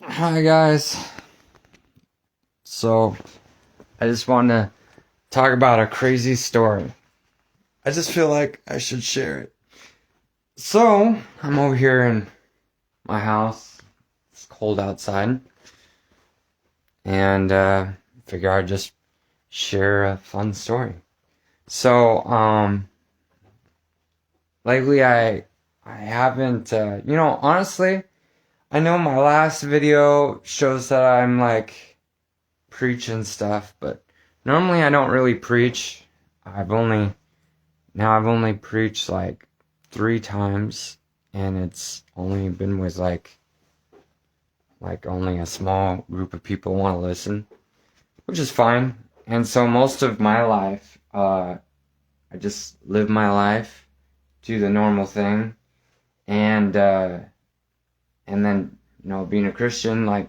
Hi guys. So I just want to talk about a crazy story. I just feel like I should share it. So I'm over here in my house. It's cold outside, and figure I'd just share a fun story. So lately I haven't honestly, I know my last video shows that I'm like preaching stuff, but normally I don't really preach. I've only preached like 3 times, and it's only been with like only a small group of people want to listen, which is fine. And so most of my life, I just live my life, do the normal thing, and then being a Christian, like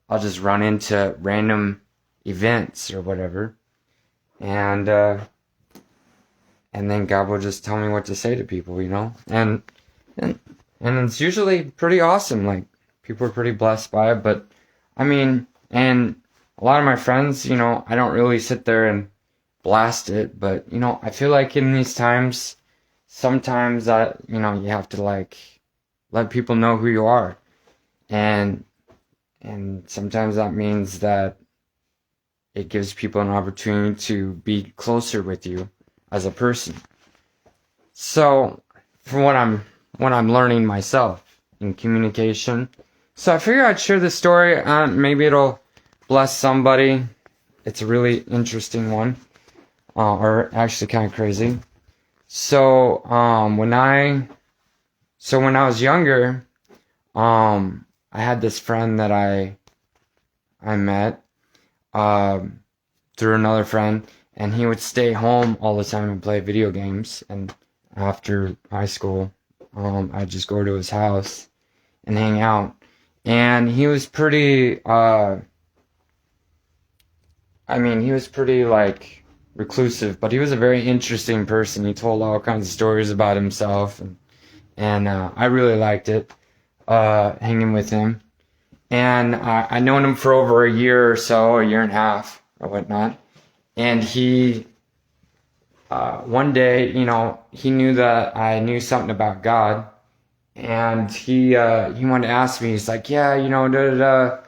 I'll just run into random events or whatever, and then God will just tell me what to say to people, and it's usually pretty awesome. Like people are pretty blessed by it, but I mean, and a lot of my friends, I don't really sit there and blast it, but I feel like in these times, sometimes you have to like let people know who you are, and sometimes that means that it gives people an opportunity to be closer with you as a person. So, from what I'm learning myself in communication, so I figured I'd share this story. Maybe it'll bless somebody. It's a really interesting one, or actually kind of crazy. So, when I was younger, I had this friend that I met through another friend, and he would stay home all the time and play video games. And after high school, I'd just go to his house and hang out. And he was pretty, he was pretty like reclusive, but he was a very interesting person. He told all kinds of stories about himself, and I really liked it, hanging with him. And I known him for over a year or so, a year and a half or whatnot. And he, one day, he knew that I knew something about God, and he wanted to ask me. He's like, yeah, da da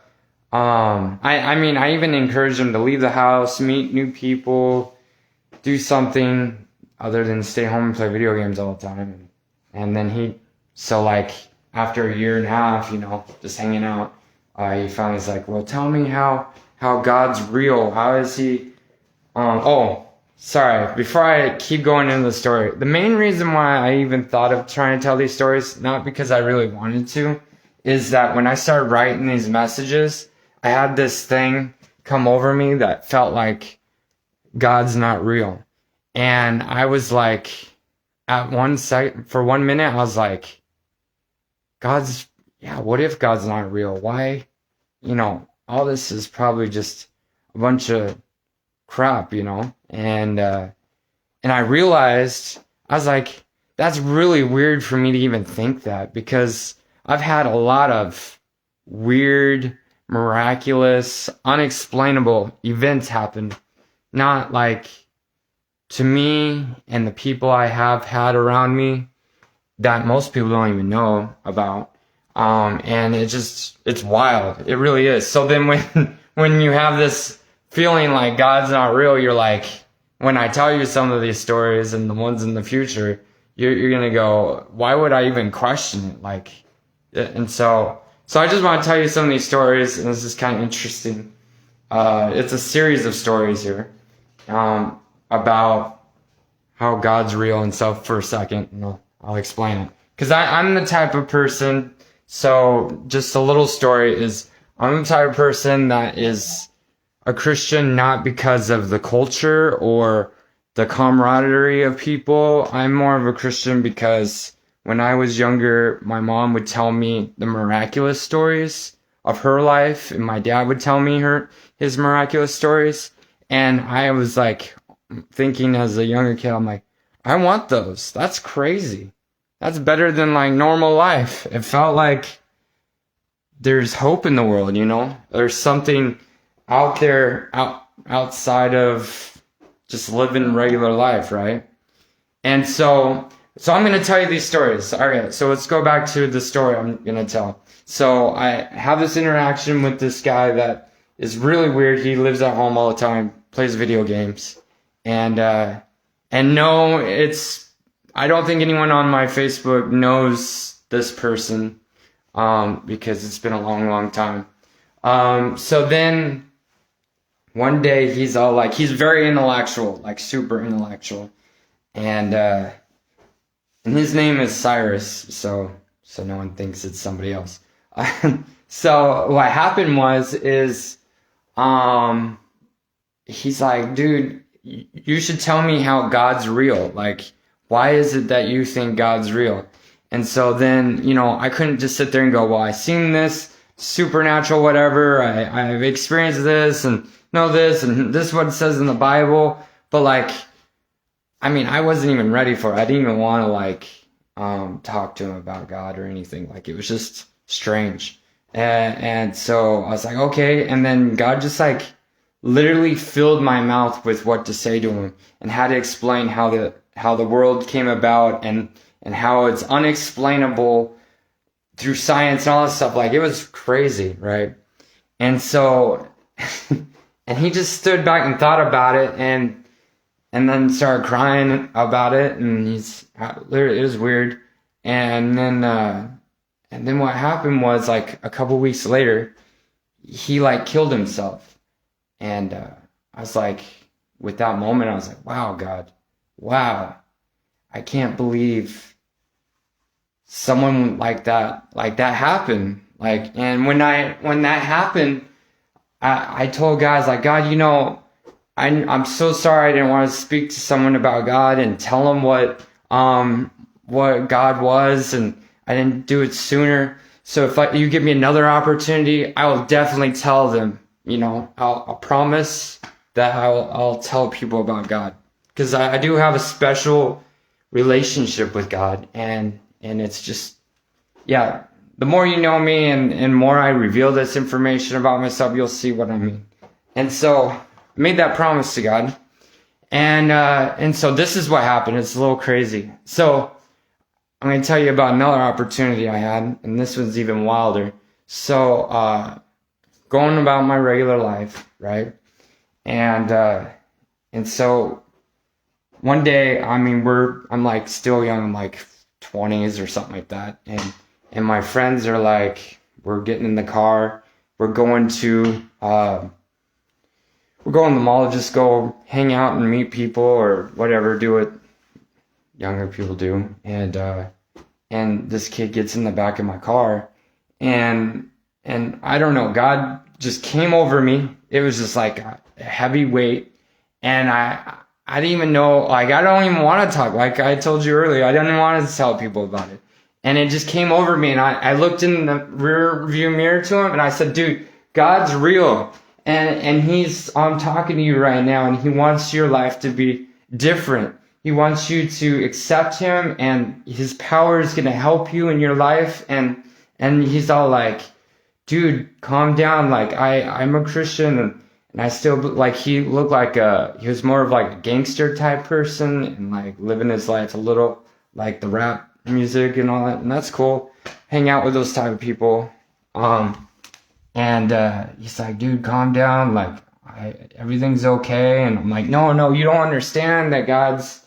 da. I even encouraged him to leave the house, meet new people, do something other than stay home and play video games all the time. And then after a year and a half, just hanging out, he finally was like, well, tell me how God's real. How is he? Sorry. Before I keep going into the story, the main reason why I even thought of trying to tell these stories, not because I really wanted to, is that when I started writing these messages, I had this thing come over me that felt like God's not real. And I was like, for 1 minute, I was like, what if God's not real? Why? All this is probably just a bunch of crap, and I realized, I was like, that's really weird for me to even think that, because I've had a lot of weird, miraculous, unexplainable events happen, not like to me and the people I have had around me that most people don't even know about. And it's wild. It really is. So then when you have this feeling like God's not real, you're like, when I tell you some of these stories and the ones in the future, you're going to go, why would I even question it? Like, and so I just want to tell you some of these stories, and this is kind of interesting. It's a series of stories here, about how God's real and stuff for a second, and I'll explain it. Because I'm the type of person, so just a little story is, I'm the type of person that is a Christian not because of the culture or the camaraderie of people. I'm more of a Christian because when I was younger, my mom would tell me the miraculous stories of her life, and my dad would tell me his miraculous stories. And I was like thinking as a younger kid, I'm like, I want those. That's crazy. That's better than like normal life. It felt like there's hope in the world, you know? There's something out there, outside of just living regular life, right? And so I'm going to tell you these stories. All right, so let's go back to the story I'm going to tell. So I have this interaction with this guy that is really weird. He lives at home all the time, plays video games. And no, I don't think anyone on my Facebook knows this person, because it's been a long, long time. So then one day he's all like, he's very intellectual, like super intellectual. And his name is Cyrus, so no one thinks it's somebody else. So what happened is he's like, dude, you should tell me how God's real. Like, why is it that you think God's real? And so then, you know, I couldn't just sit there and go, well, I seen this supernatural whatever, I've experienced this and know this, and this is what it says in the Bible. But like, I mean, I wasn't even ready for it. I didn't even want to like talk to him about God or anything. Like, it was just strange. And so I was like, okay. And then God just like literally filled my mouth with what to say to him, and how to explain how the world came about, and how it's unexplainable through science and all this stuff. Like, it was crazy, right? And so, and he just stood back and thought about it, and then started crying about it, and it was weird. And then what happened was, like, a couple weeks later, he like killed himself. And I was like, with that moment, I was like, wow, God, wow, I can't believe someone like that happened. Like, and when that happened, I told guys, like, God, you know, I'm so sorry I didn't want to speak to someone about God and tell them what God was, and I didn't do it sooner. So if you give me another opportunity, I will definitely tell them. You know, I'll promise that I'll tell people about God, because I do have a special relationship with God, and it's just, yeah. The more you know me, and more I reveal this information about myself, you'll see what I mean. And so I made that promise to God, and so this is what happened. It's a little crazy. So I'm going to tell you about another opportunity I had, and this one's even wilder. So going about my regular life, right? And so one day, I mean, I'm like still young, I'm like 20s or something like that, and my friends are like, we're getting in the car, we're going to the mall, just go hang out and meet people or whatever, do what younger people do. And this kid gets in the back of my car, and I don't know, God just came over me. It was just like a heavy weight, and I didn't even know, like, I don't even want to talk. Like I told you earlier, I didn't want to tell people about it. And it just came over me, and I looked in the rear view mirror to him, and I said, dude, God's real. And I'm talking to you right now, and he wants your life to be different. He wants you to accept him, and his power is going to help you in your life. And he's all like, dude, calm down. Like, I'm a Christian, and I still, like, he looked like he was more of like a gangster type person, and like living his life a little like the rap music and all that. And that's cool. Hang out with those type of people. And he's like, dude, calm down. Like, everything's okay. And I'm like, no, you don't understand that God's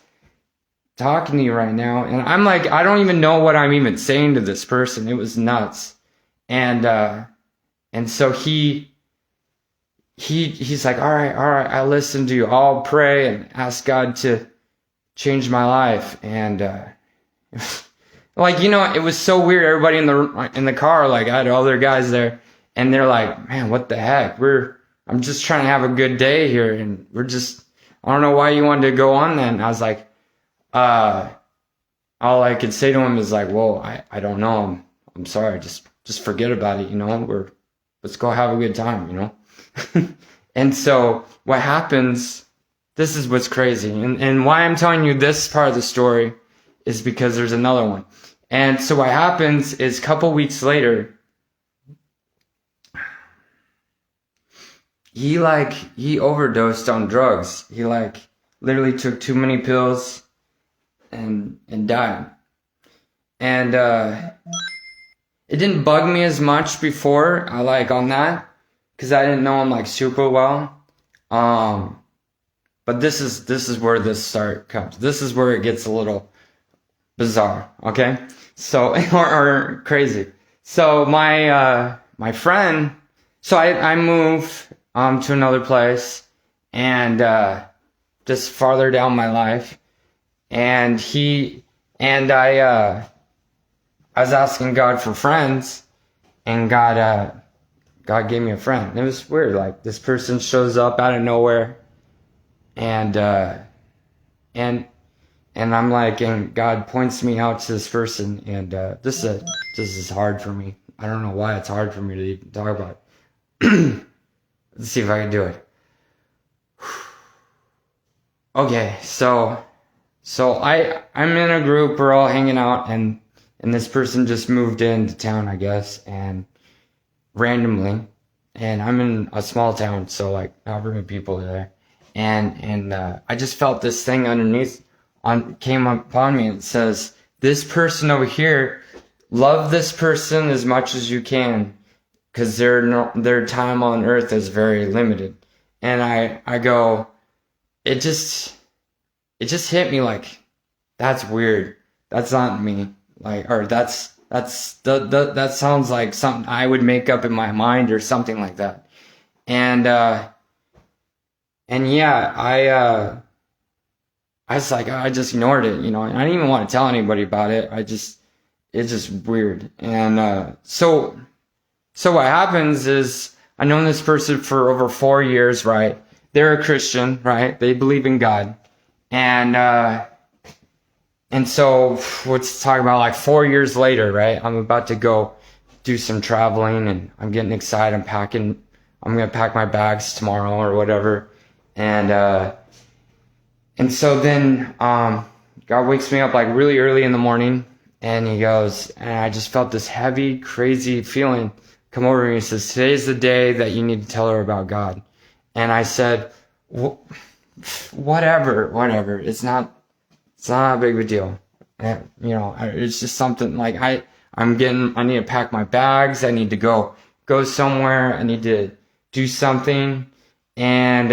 talking to you right now. And I'm like, I don't even know what I'm even saying to this person. It was nuts. And so he's like, all right, I listen to you. I'll pray and ask God to change my life. And like, you know, it was so weird. Everybody in the car, like, I had other guys there, and they're like, man, what the heck? I'm just trying to have a good day here, and I don't know why you wanted to go on then. And I was like, all I could say to him is like, well, I don't know. I'm sorry. Just forget about it. You know, let's go have a good time, you know? And so what happens, this is what's crazy. And why I'm telling you this part of the story is because there's another one. And so what happens is a couple weeks later, he overdosed on drugs. He like literally took too many pills and died. And it didn't bug me as much before. I like on that because I didn't know him like super well. But this is where this start comes. This is where it gets a little bizarre. Okay, so or crazy. So my friend. So I move to another place and just farther down my life, and I was asking God for friends, and God gave me a friend. It was weird. Like this person shows up out of nowhere, and I'm like, and God points me out to this person, and this is hard for me. I don't know why it's hard for me to even talk about it. Let's see if I can do it. Okay, so I'm in a group. We're all hanging out, and this person just moved into town, I guess, and randomly, and I'm in a small town, so like not very many people are there, and I just felt this thing underneath came upon me, and it says, this person over here, love this person as much as you can, because their time on earth is very limited. And I go, it just hit me like, that's weird. That's not me. Like, or that sounds like something I would make up in my mind or something like that. And yeah, I was like, I just ignored it, and I didn't even want to tell anybody about it. It's just weird. And so what happens is, I've known this person for over 4 years, right? They're a Christian, right? They believe in God. And so let's talk about like 4 years later, right? I'm about to go do some traveling, and I'm getting excited. I'm going to pack my bags tomorrow or whatever. And so then, God wakes me up like really early in the morning, and he goes, and I just felt this heavy, crazy feeling come over me. He says, today's the day that you need to tell her about God. And I said, whatever. It's not a big of a deal. And, it's just something like I need to pack my bags. I need to go somewhere. I need to do something. And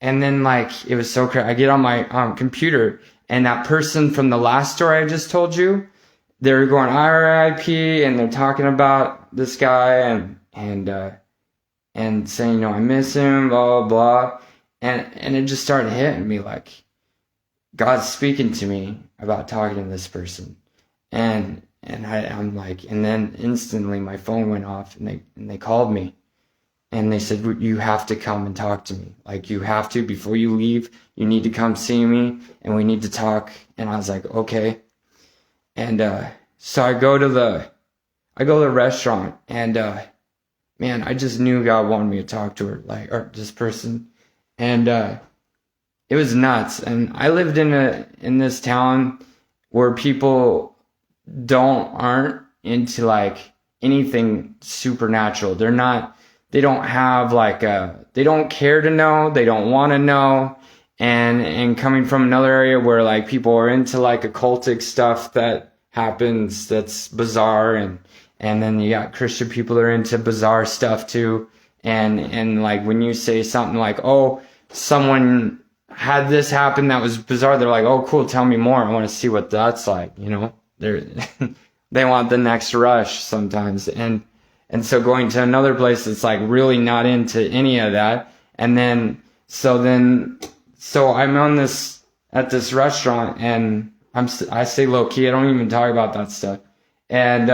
then like, it was so crazy. I get on my computer, and that person from the last story I just told you, they're going RIP, and they're talking about this guy and saying, I miss him, blah, blah, blah. And it just started hitting me like God's speaking to me about talking to this person. And I'm like, and then instantly my phone went off, and they called me. And they said, you have to come and talk to me. Like, you have to, before you leave, you need to come see me, and we need to talk. And I was like, okay. And so I go to the restaurant, and man, I just knew God wanted me to talk to her, like, or this person. And it was nuts. And I lived in this town where people aren't into like anything supernatural. They don't have like they don't care to know, they don't want to know. And coming from another area where like people are into like occultic stuff that happens that's bizarre, and then you got Christian people that are into bizarre stuff too. And like when you say something like, oh, someone had this happen that was bizarre, they're like, oh cool, tell me more. I want to see what that's like, they want the next rush sometimes. And so going to another place that's like really not into any of that. And then, so I'm at this restaurant, and I stay low key. I don't even talk about that stuff. And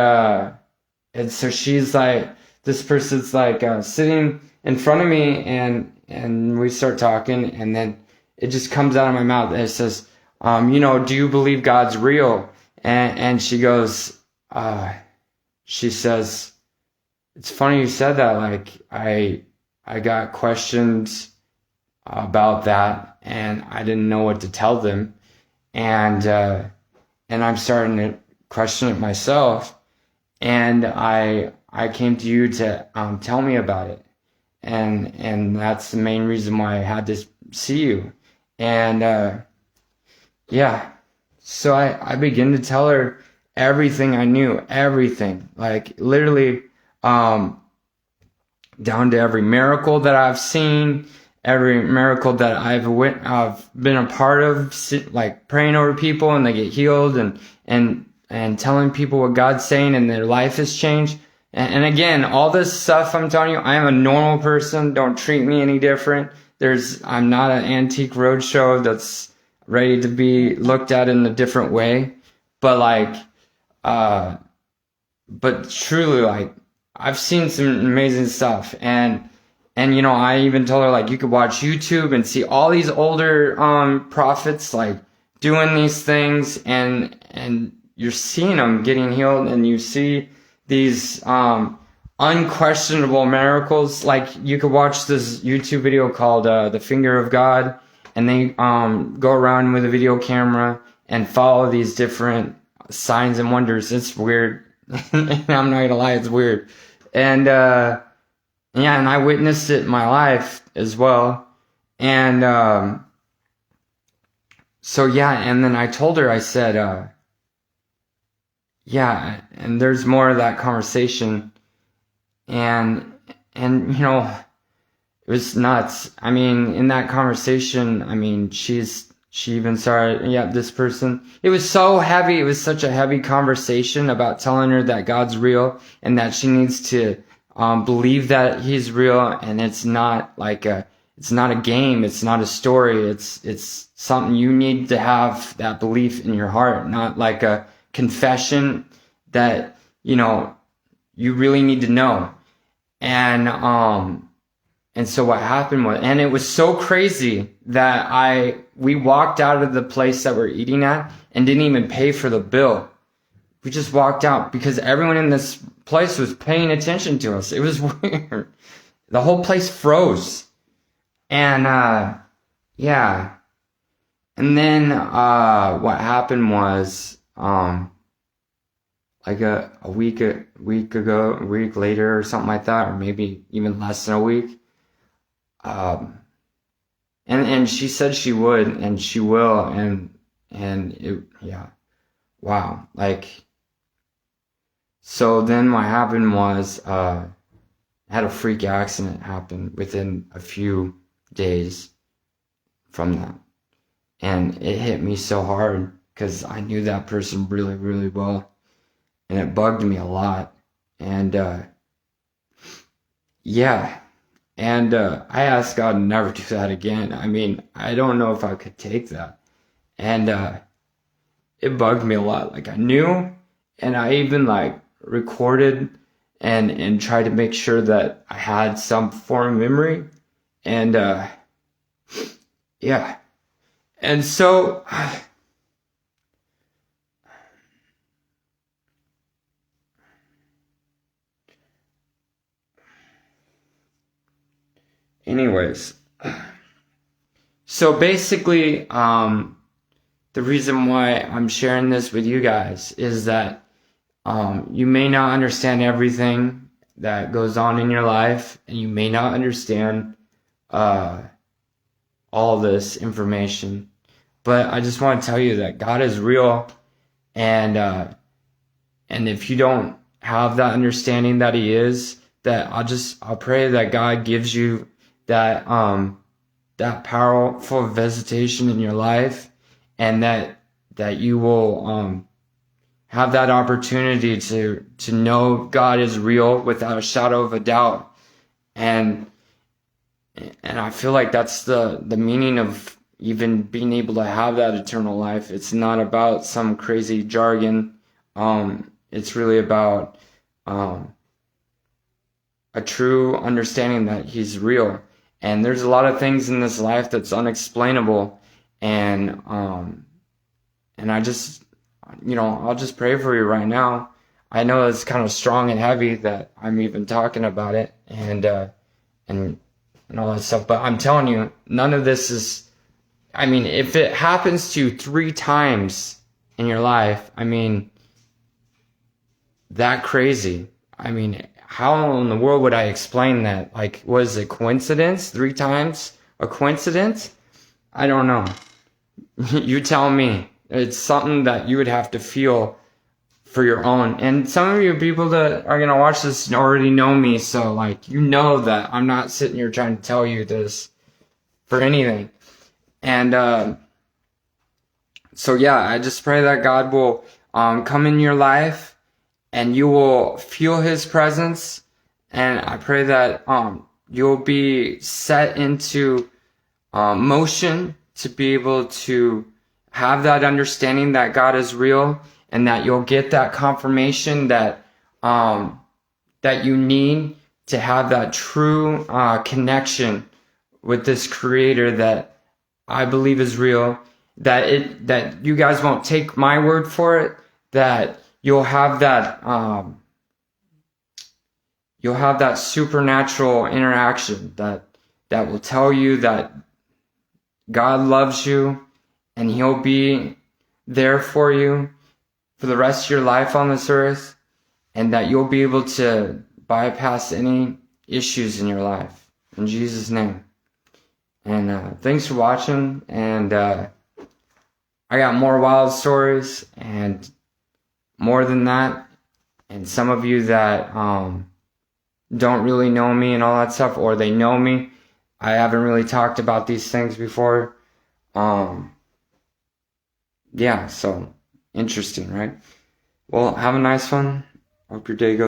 so she's like, this person's like, sitting in front of me, and we start talking, and then it just comes out of my mouth, and it says, do you believe God's real? And she goes, she says, it's funny you said that. Like, I got questions about that, and I didn't know what to tell them. And I'm starting to question it myself. And I came to you to tell me about it. and that's the main reason why I had to see you. And yeah, so I began to tell her everything I knew, everything, like literally, down to every miracle that I've seen, every miracle that I've been a part of, like praying over people and they get healed, and telling people what God's saying and their life has changed. And again, all this stuff I'm telling you, I am a normal person. Don't treat me any different. I'm not an antique roadshow that's ready to be looked at in a different way. But like, but truly, like, I've seen some amazing stuff. And you know, I even told her, like, you could watch YouTube and see all these older prophets like doing these things, and you're seeing them getting healed, and you see these unquestionable miracles. Like, you could watch this YouTube video called The Finger of God, and they go around with a video camera and follow these different signs and wonders. It's weird. I'm not gonna lie, it's weird. And yeah, and I witnessed it in my life as well. And so yeah, and then I told her, I said, yeah, and there's more of that conversation. And you know, it was nuts. I mean, in that conversation, I mean, she even started, yeah, this person. It was so heavy. It was such a heavy conversation about telling her that God's real and that she needs to believe that He's real, and it's not it's not a game. It's not a story. It's something you need to have that belief in your heart, not like a confession that, you know, you really need to know. And so what happened was, and it was so crazy that we walked out of the place that we're eating at and didn't even pay for the bill. We just walked out because everyone in this place was paying attention to us. It was weird. The whole place froze. And yeah. And then what happened was like a week later or something like that, or maybe even less than a week. And she said she would, and she will, and it, yeah, wow. Like, so then what happened was, I had a freak accident happen within a few days from that. And it hit me so hard because I knew that person really, really well. And it bugged me a lot. And, yeah. And I asked God to never do that again. I mean, I don't know if I could take that. And it bugged me a lot. Like, I knew, and I even like recorded and tried to make sure that I had some form of memory. And yeah. And so anyways, so basically, the reason why I'm sharing this with you guys is that you may not understand everything that goes on in your life, and you may not understand all this information, but I just want to tell you that God is real, and if you don't have that understanding that He is, that I'll pray that God gives you that that powerful visitation in your life, and that you will have that opportunity to know God is real without a shadow of a doubt. And I feel like that's the meaning of even being able to have that eternal life. It's not about some crazy jargon. It's really about a true understanding that He's real. And there's a lot of things in this life that's unexplainable. And I just, you know, I'll just pray for you right now. I know it's kind of strong and heavy that I'm even talking about it and all that stuff, but I'm telling you, none of this is, I mean, if it happens to you 3 times in your life, I mean, that crazy. I mean, how in the world would I explain that? Like, was it coincidence? 3 times a coincidence? I don't know. You tell me. It's something that you would have to feel for your own. And some of you people that are gonna watch this already know me, so like you know that I'm not sitting here trying to tell you this for anything. And so yeah, I just pray that God will come in your life and you will feel His presence. And I pray that you'll be set into motion to be able to have that understanding that God is real, and that you'll get that confirmation that that you need to have that true connection with this Creator that I believe is real. That you guys won't take my word for it. That you'll have that supernatural interaction that will tell you that God loves you and He'll be there for you for the rest of your life on this earth, and that you'll be able to bypass any issues in your life. In Jesus' name. And thanks for watching. And I got more wild stories and more than that. And some of you that don't really know me and all that stuff, or they know me, I haven't really talked about these things before. Yeah, so interesting, right? Well, have a nice one. Hope your day goes